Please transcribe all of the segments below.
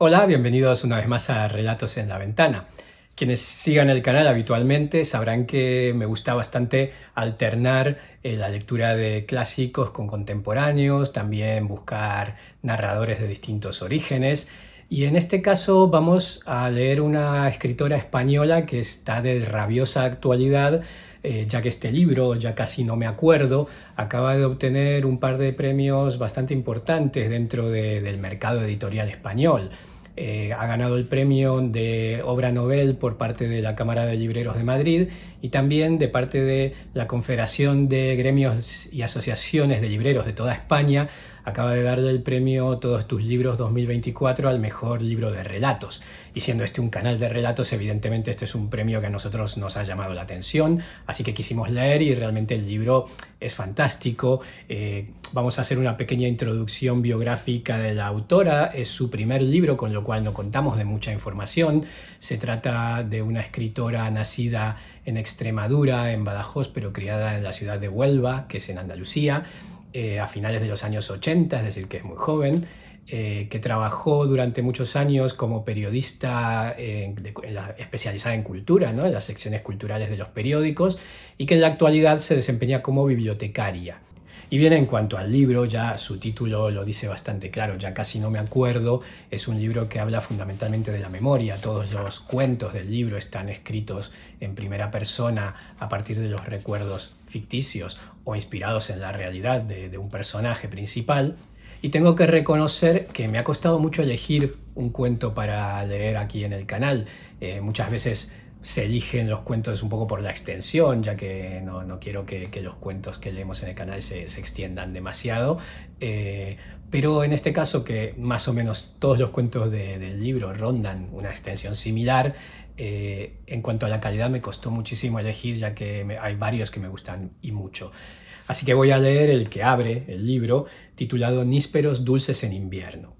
Hola, bienvenidos una vez más a Relatos en la Ventana. Quienes sigan el canal habitualmente sabrán que me gusta bastante alternar la lectura de clásicos con contemporáneos, también buscar narradores de distintos orígenes. Y en este caso vamos a leer una escritora española que está de rabiosa actualidad, ya que este libro, Ya casi no me acuerdo, acaba de obtener un par de premios bastante importantes dentro del mercado editorial español. Ha ganado el premio de Obra Nobel por parte de la Cámara de Libreros de Madrid y también de parte de la Confederación de Gremios y Asociaciones de Libreros de toda España. Acaba de darle el premio Todos tus libros 2024 al mejor libro de relatos. Y siendo este un canal de relatos, evidentemente este es un premio que a nosotros nos ha llamado la atención, así que quisimos leer y realmente el libro es fantástico. Vamos a hacer una pequeña introducción biográfica de la autora. Es su primer libro, con lo cual no contamos de mucha información. Se trata de una escritora nacida en Extremadura, en Badajoz, pero criada en la ciudad de Huelva, que es en Andalucía, a finales de los años 80, es decir, que es muy joven, que trabajó durante muchos años como periodista especializada en cultura, ¿no?, en las secciones culturales de los periódicos, y que en la actualidad se desempeña como bibliotecaria. Y bien, en cuanto al libro, ya su título lo dice bastante claro, Ya casi no me acuerdo. Es un libro que habla fundamentalmente de la memoria. Todos los cuentos del libro están escritos en primera persona a partir de los recuerdos ficticios o inspirados en la realidad de un personaje principal. Y tengo que reconocer que me ha costado mucho elegir un cuento para leer aquí en el canal. Muchas veces se eligen los cuentos un poco por la extensión, ya que no quiero que los cuentos que leemos en el canal se extiendan demasiado. Pero en este caso, que más o menos todos los cuentos del libro rondan una extensión similar, en cuanto a la calidad me costó muchísimo elegir, ya que hay varios que me gustan y mucho. Así que voy a leer el que abre el libro, titulado Nísperos dulces en invierno.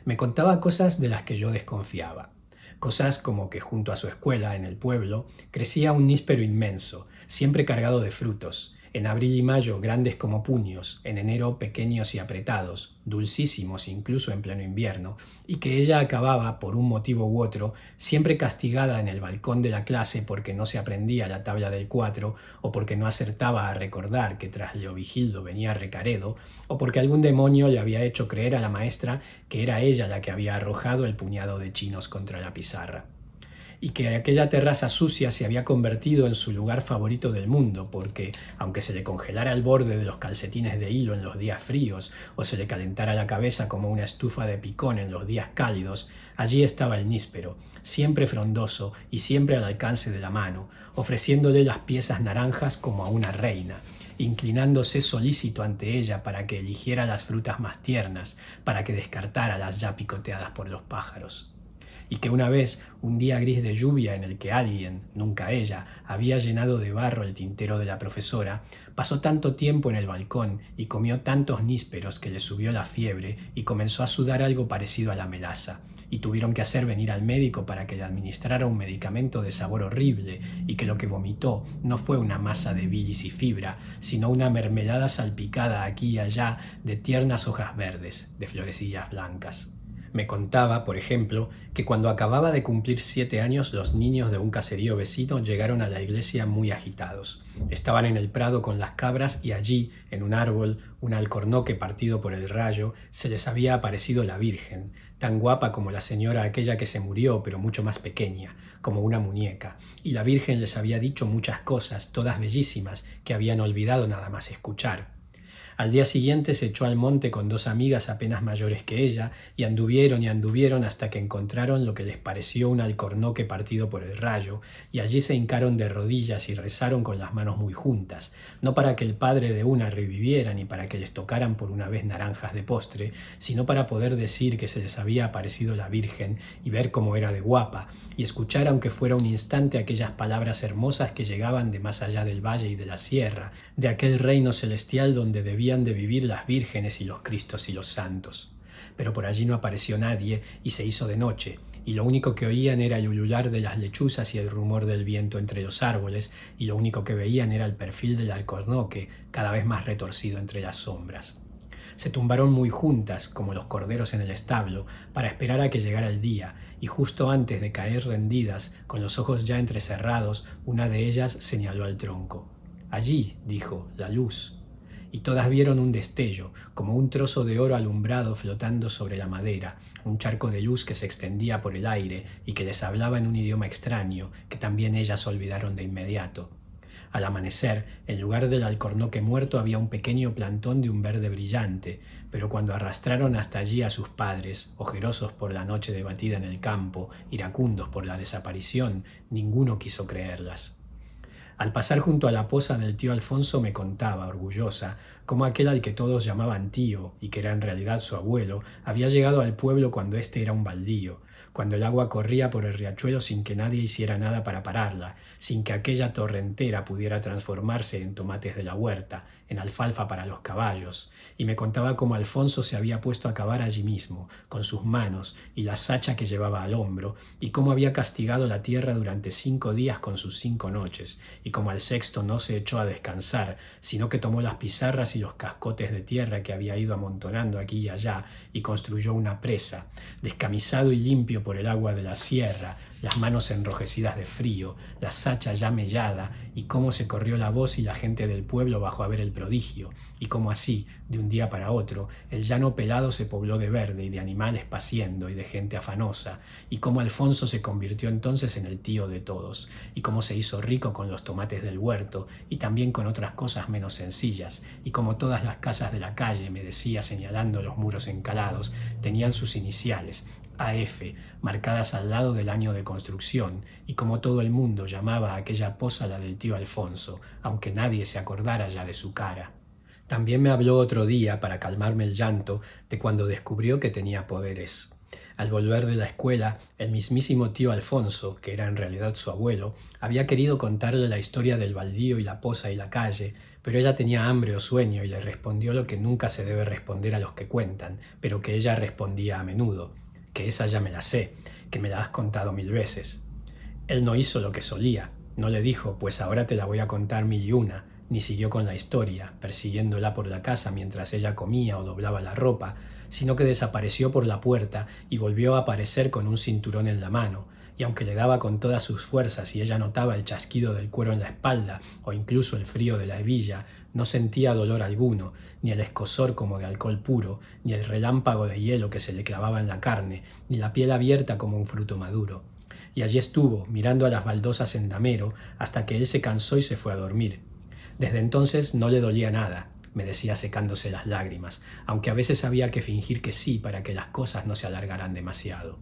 Me contaba cosas de las que yo desconfiaba. Cosas como que junto a su escuela, en el pueblo, crecía un níspero inmenso, siempre cargado de frutos, en abril y mayo grandes como puños, en enero pequeños y apretados, dulcísimos incluso en pleno invierno, y que ella acababa, por un motivo u otro, siempre castigada en el balcón de la clase porque no se aprendía la tabla del 4, o porque no acertaba a recordar que tras Leovigildo venía Recaredo, o porque algún demonio le había hecho creer a la maestra que era ella la que había arrojado el puñado de chinos contra la pizarra. Y que aquella terraza sucia se había convertido en su lugar favorito del mundo, porque, aunque se le congelara el borde de los calcetines de hilo en los días fríos, o se le calentara la cabeza como una estufa de picón en los días cálidos, allí estaba el níspero, siempre frondoso y siempre al alcance de la mano, ofreciéndole las piezas naranjas como a una reina, inclinándose solícito ante ella para que eligiera las frutas más tiernas, para que descartara las ya picoteadas por los pájaros. Y que una vez, un día gris de lluvia en el que alguien, nunca ella, había llenado de barro el tintero de la profesora, pasó tanto tiempo en el balcón y comió tantos nísperos que le subió la fiebre y comenzó a sudar algo parecido a la melaza, y tuvieron que hacer venir al médico para que le administrara un medicamento de sabor horrible, y que lo que vomitó no fue una masa de bilis y fibra, sino una mermelada salpicada aquí y allá de tiernas hojas verdes, de florecillas blancas. Me contaba, por ejemplo, que cuando acababa de cumplir 7 años, los niños de un caserío vecino llegaron a la iglesia muy agitados. Estaban en el prado con las cabras y allí, en un árbol, un alcornoque partido por el rayo, se les había aparecido la Virgen, tan guapa como la señora aquella que se murió, pero mucho más pequeña, como una muñeca, y la Virgen les había dicho muchas cosas, todas bellísimas, que habían olvidado nada más escuchar. Al día siguiente se echó al monte con 2 amigas apenas mayores que ella, y anduvieron hasta que encontraron lo que les pareció un alcornoque partido por el rayo, y allí se hincaron de rodillas y rezaron con las manos muy juntas, no para que el padre de una reviviera ni para que les tocaran por una vez naranjas de postre, sino para poder decir que se les había aparecido la Virgen y ver cómo era de guapa, y escuchar aunque fuera un instante aquellas palabras hermosas que llegaban de más allá del valle y de la sierra, de aquel reino celestial donde debían de vivir las vírgenes y los Cristos y los santos. Pero por allí no apareció nadie y se hizo de noche, y lo único que oían era el ulular de las lechuzas y el rumor del viento entre los árboles, y lo único que veían era el perfil del alcornoque, cada vez más retorcido entre las sombras. Se tumbaron muy juntas, como los corderos en el establo, para esperar a que llegara el día, y justo antes de caer rendidas, con los ojos ya entrecerrados, una de ellas señaló al tronco. «Allí», dijo, «la luz». Y todas vieron un destello, como un trozo de oro alumbrado flotando sobre la madera, un charco de luz que se extendía por el aire y que les hablaba en un idioma extraño, que también ellas olvidaron de inmediato. Al amanecer, en lugar del alcornoque muerto había un pequeño plantón de un verde brillante, pero cuando arrastraron hasta allí a sus padres, ojerosos por la noche debatida en el campo, iracundos por la desaparición, ninguno quiso creerlas. Al pasar junto a la poza del tío Alfonso me contaba, orgullosa, cómo aquel al que todos llamaban tío, y que era en realidad su abuelo, había llegado al pueblo cuando éste era un baldío, cuando el agua corría por el riachuelo sin que nadie hiciera nada para pararla, sin que aquella torrentera pudiera transformarse en tomates de la huerta, en alfalfa para los caballos, y me contaba cómo Alfonso se había puesto a cavar allí mismo, con sus manos y la sacha que llevaba al hombro, y cómo había castigado la tierra durante 5 días con sus 5 noches, y como al sexto no se echó a descansar, sino que tomó las pizarras y los cascotes de tierra que había ido amontonando aquí y allá y construyó una presa, descamisado y limpio por el agua de la sierra, las manos enrojecidas de frío, la sacha ya mellada, y cómo se corrió la voz y la gente del pueblo bajó a ver el prodigio, y cómo así, de un día para otro, el llano pelado se pobló de verde y de animales paciendo y de gente afanosa, y cómo Alfonso se convirtió entonces en el tío de todos, y cómo se hizo rico con los tomates del huerto y también con otras cosas menos sencillas, y como todas las casas de la calle, me decía señalando los muros encalados, tenían sus iniciales, AF, marcadas al lado del año de construcción, y como todo el mundo llamaba a aquella poza la del tío Alfonso, aunque nadie se acordara ya de su cara. También me habló otro día, para calmarme el llanto, de cuando descubrió que tenía poderes. Al volver de la escuela, el mismísimo tío Alfonso, que era en realidad su abuelo, había querido contarle la historia del baldío y la poza y la calle, pero ella tenía hambre o sueño y le respondió lo que nunca se debe responder a los que cuentan, pero que ella respondía a menudo, que esa ya me la sé, que me la has contado 1000 veces. Él no hizo lo que solía, no le dijo, pues ahora te la voy a contar 1001, ni siguió con la historia, persiguiéndola por la casa mientras ella comía o doblaba la ropa, sino que desapareció por la puerta y volvió a aparecer con un cinturón en la mano, y aunque le daba con todas sus fuerzas y ella notaba el chasquido del cuero en la espalda o incluso el frío de la hebilla, no sentía dolor alguno, ni el escozor como de alcohol puro, ni el relámpago de hielo que se le clavaba en la carne, ni la piel abierta como un fruto maduro. Y allí estuvo, mirando a las baldosas en damero, hasta que él se cansó y se fue a dormir. Desde entonces no le dolía nada, me decía secándose las lágrimas, aunque a veces había que fingir que sí para que las cosas no se alargaran demasiado.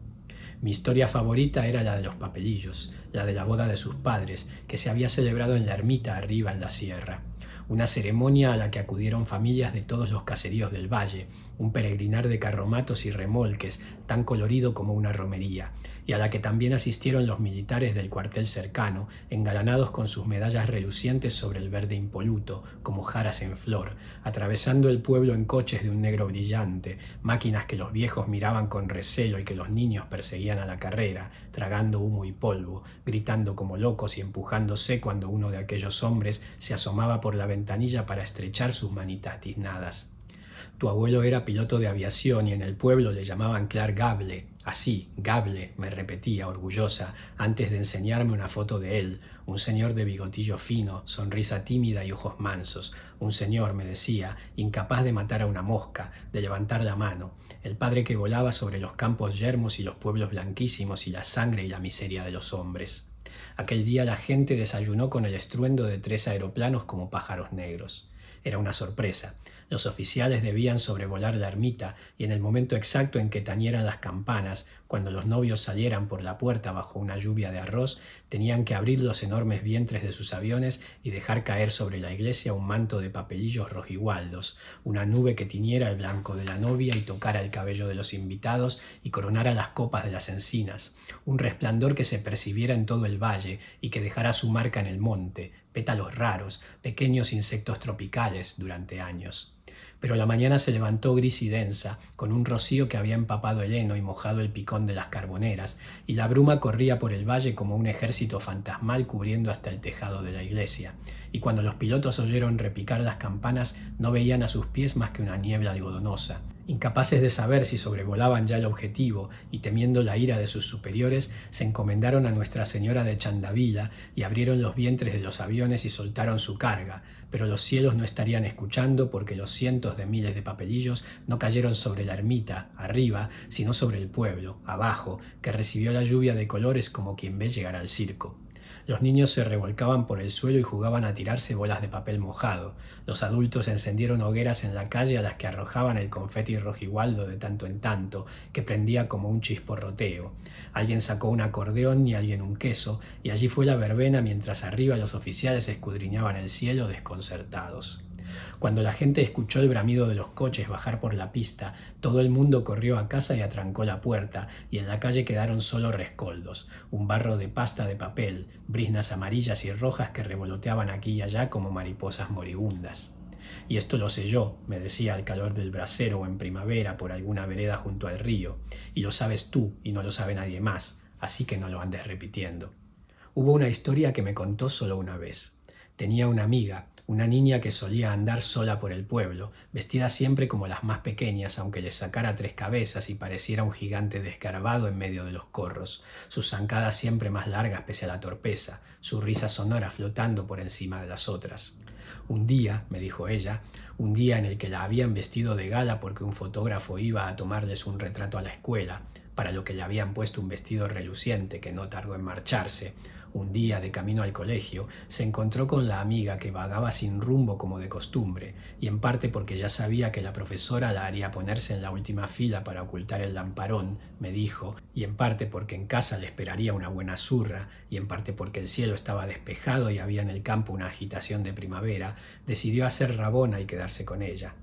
Mi historia favorita era la de los papelillos, la de la boda de sus padres, que se había celebrado en la ermita arriba en la sierra. Una ceremonia a la que acudieron familias de todos los caseríos del valle, un peregrinar de carromatos y remolques tan colorido como una romería, y a la que también asistieron los militares del cuartel cercano, engalanados con sus medallas relucientes sobre el verde impoluto, como jaras en flor, atravesando el pueblo en coches de un negro brillante, máquinas que los viejos miraban con recelo y que los niños perseguían a la carrera, tragando humo y polvo, gritando como locos y empujándose cuando uno de aquellos hombres se asomaba por la ventanilla para estrechar sus manitas tiznadas. Tu abuelo era piloto de aviación y en el pueblo le llamaban Clark Gable. Así, Gable, me repetía, orgullosa, antes de enseñarme una foto de él, un señor de bigotillo fino, sonrisa tímida y ojos mansos, un señor, me decía, incapaz de matar a una mosca, de levantar la mano, el padre que volaba sobre los campos yermos y los pueblos blanquísimos y la sangre y la miseria de los hombres. Aquel día la gente desayunó con el estruendo de 3 aeroplanos como pájaros negros. Era una sorpresa. Los oficiales debían sobrevolar la ermita y en el momento exacto en que tañeran las campanas, cuando los novios salieran por la puerta bajo una lluvia de arroz, tenían que abrir los enormes vientres de sus aviones y dejar caer sobre la iglesia un manto de papelillos rojigualdos, una nube que tiñera el blanco de la novia y tocara el cabello de los invitados y coronara las copas de las encinas, un resplandor que se percibiera en todo el valle y que dejara su marca en el monte, pétalos raros, pequeños insectos tropicales durante años. Pero la mañana se levantó gris y densa, con un rocío que había empapado el heno y mojado el picón de las carboneras, y la bruma corría por el valle como un ejército fantasmal cubriendo hasta el tejado de la iglesia. Y cuando los pilotos oyeron repicar las campanas, no veían a sus pies más que una niebla algodonosa. Incapaces de saber si sobrevolaban ya el objetivo y temiendo la ira de sus superiores, se encomendaron a Nuestra Señora de Chandavila y abrieron los vientres de los aviones y soltaron su carga, pero los cielos no estarían escuchando porque los cientos de miles de papelillos no cayeron sobre la ermita, arriba, sino sobre el pueblo, abajo, que recibió la lluvia de colores como quien ve llegar al circo. Los niños se revolcaban por el suelo y jugaban a tirarse bolas de papel mojado. Los adultos encendieron hogueras en la calle a las que arrojaban el confeti rojigualdo de tanto en tanto, que prendía como un chisporroteo. Alguien sacó un acordeón y alguien un queso, y allí fue la verbena mientras arriba los oficiales escudriñaban el cielo desconcertados. Cuando la gente escuchó el bramido de los coches bajar por la pista, todo el mundo corrió a casa y atrancó la puerta, y en la calle quedaron solo rescoldos, un barro de pasta de papel, briznas amarillas y rojas que revoloteaban aquí y allá como mariposas moribundas. Y esto lo sé yo, me decía al calor del brasero o en primavera por alguna vereda junto al río, y lo sabes tú y no lo sabe nadie más, así que no lo andes repitiendo. Hubo una historia que me contó solo una vez. Tenía una amiga, una niña que solía andar sola por el pueblo, vestida siempre como las más pequeñas, aunque le sacara 3 cabezas y pareciera un gigante desgarbado en medio de los corros, sus zancadas siempre más largas pese a la torpeza, su risa sonora flotando por encima de las otras. Un día, me dijo ella, un día en el que la habían vestido de gala porque un fotógrafo iba a tomarles un retrato a la escuela, para lo que le habían puesto un vestido reluciente que no tardó en marcharse. Un día, de camino al colegio, se encontró con la amiga que vagaba sin rumbo como de costumbre, y en parte porque ya sabía que la profesora la haría ponerse en la última fila para ocultar el lamparón, me dijo, y en parte porque en casa le esperaría una buena zurra, y en parte porque el cielo estaba despejado y había en el campo una agitación de primavera, decidió hacer rabona y quedarse con ella.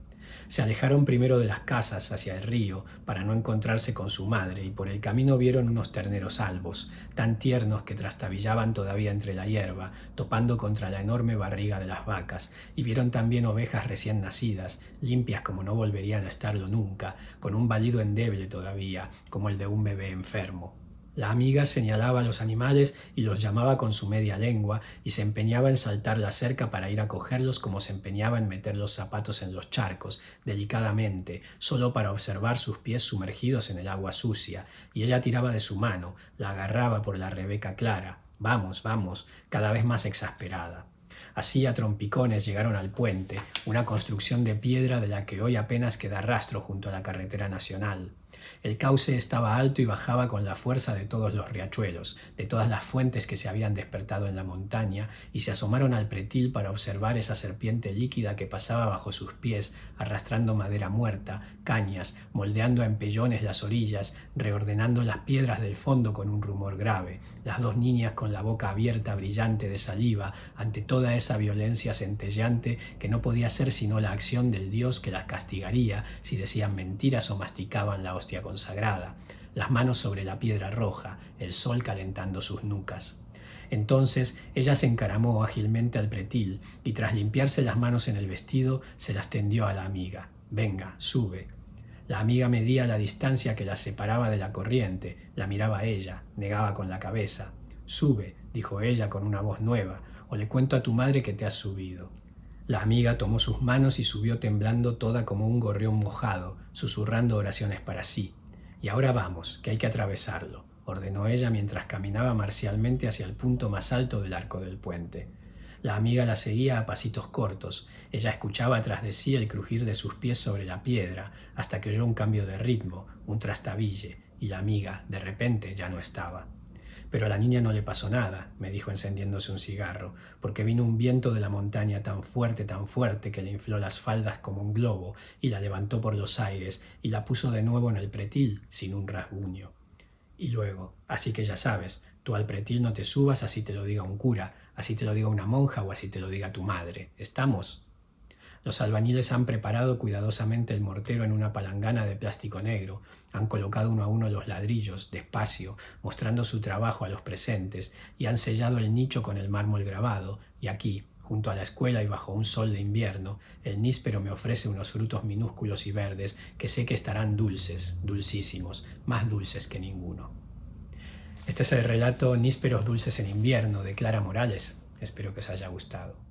Se alejaron primero de las casas hacia el río para no encontrarse con su madre y por el camino vieron unos terneros albos, tan tiernos que trastabillaban todavía entre la hierba, topando contra la enorme barriga de las vacas, y vieron también ovejas recién nacidas, limpias como no volverían a estarlo nunca, con un balido endeble todavía, como el de un bebé enfermo. La amiga señalaba a los animales y los llamaba con su media lengua y se empeñaba en saltar la cerca para ir a cogerlos como se empeñaba en meter los zapatos en los charcos, delicadamente, solo para observar sus pies sumergidos en el agua sucia, y ella tiraba de su mano, la agarraba por la rebeca clara. Vamos, vamos, cada vez más exasperada. Así a trompicones llegaron al puente, una construcción de piedra de la que hoy apenas queda rastro junto a la carretera nacional. El cauce estaba alto y bajaba con la fuerza de todos los riachuelos, de todas las fuentes que se habían despertado en la montaña, y se asomaron al pretil para observar esa serpiente líquida que pasaba bajo sus pies, arrastrando madera muerta, cañas, moldeando a empellones las orillas, reordenando las piedras del fondo con un rumor grave, las 2 niñas con la boca abierta brillante de saliva ante toda esa violencia centelleante que no podía ser sino la acción del Dios que las castigaría si decían mentiras o masticaban la hostia consagrada, las manos sobre la piedra roja, el sol calentando sus nucas. Entonces ella se encaramó ágilmente al pretil y tras limpiarse las manos en el vestido se las tendió a la amiga. Venga, sube. La amiga medía la distancia que la separaba de la corriente, la miraba a ella, negaba con la cabeza. Sube, dijo ella con una voz nueva, o le cuento a tu madre que te has subido. La amiga tomó sus manos y subió temblando toda como un gorrión mojado, susurrando oraciones para sí. Y ahora vamos, que hay que atravesarlo, ordenó ella mientras caminaba marcialmente hacia el punto más alto del arco del puente. La amiga la seguía a pasitos cortos. Ella escuchaba tras de sí el crujir de sus pies sobre la piedra, hasta que oyó un cambio de ritmo, un trastabille, y la amiga, de repente, ya no estaba. Pero a la niña no le pasó nada, me dijo encendiéndose un cigarro, porque vino un viento de la montaña tan fuerte que le infló las faldas como un globo y la levantó por los aires y la puso de nuevo en el pretil sin un rasguño. Y luego, así que ya sabes, tú al pretil no te subas así te lo diga un cura, así te lo diga una monja o así te lo diga tu madre. ¿Estamos? Los albañiles han preparado cuidadosamente el mortero en una palangana de plástico negro, han colocado uno a uno los ladrillos, despacio, mostrando su trabajo a los presentes, y han sellado el nicho con el mármol grabado, y aquí, junto a la escuela y bajo un sol de invierno, el níspero me ofrece unos frutos minúsculos y verdes que sé que estarán dulces, dulcísimos, más dulces que ninguno. Este es el relato Nísperos dulces en invierno de Clara Morales. Espero que os haya gustado.